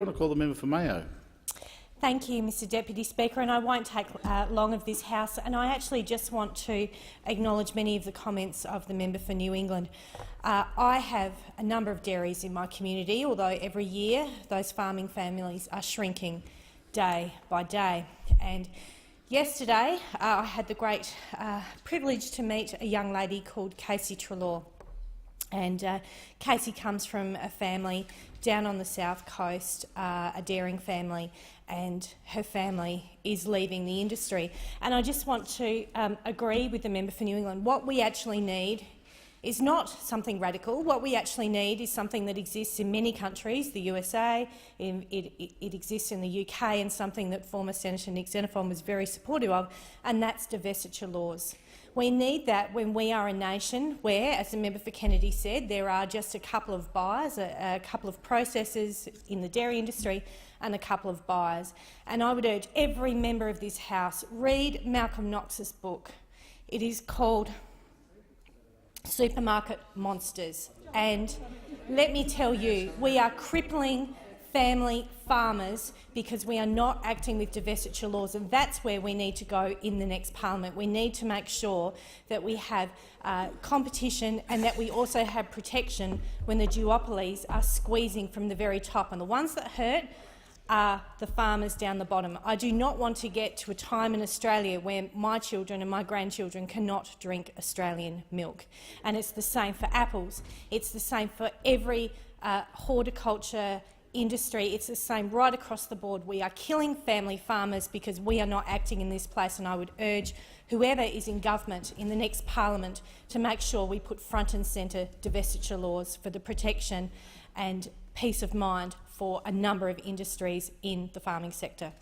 I want to call the member for Mayo. Thank you, Mr Deputy Speaker, and I won't take long of this House. And I actually just want to acknowledge many of the comments of the member for New England. I have a number of dairies in my community, although every year those farming families are shrinking day by day. And yesterday I had the great privilege to meet a young lady called Casey Treloar. And Casey comes from a family down on the south coast, a dairying family, and her family is leaving the industry. And I just want to agree with the member for New England. What we actually need is not something radical. What we actually need is something that exists in many countries, the USA, it exists in the UK, and something that former Senator Nick Xenophon was very supportive of, and that's divestiture laws. We need that when we are a nation where, as the member for Kennedy said, there are just a couple of buyers, a couple of processors in the dairy industry and a couple of buyers. And I would urge every member of this House, read Malcolm Knox's book. It is called Supermarket Monsters. And let me tell you, we are crippling family farmers because we are not acting with divestiture laws, and that's where we need to go in the next parliament. We need to make sure that we have competition and that we also have protection when the duopolies are squeezing from the very top, and the ones that hurt are the farmers down the bottom. I do not want to get to a time in Australia where my children and my grandchildren cannot drink Australian milk. And it's the same for apples. It's the same for every horticulture industry. It's the same right across the board. We are killing family farmers because we are not acting in this place, and I would urge whoever is in government in the next parliament to make sure we put front and centre divestiture laws for the protection and peace of mind for a number of industries in the farming sector.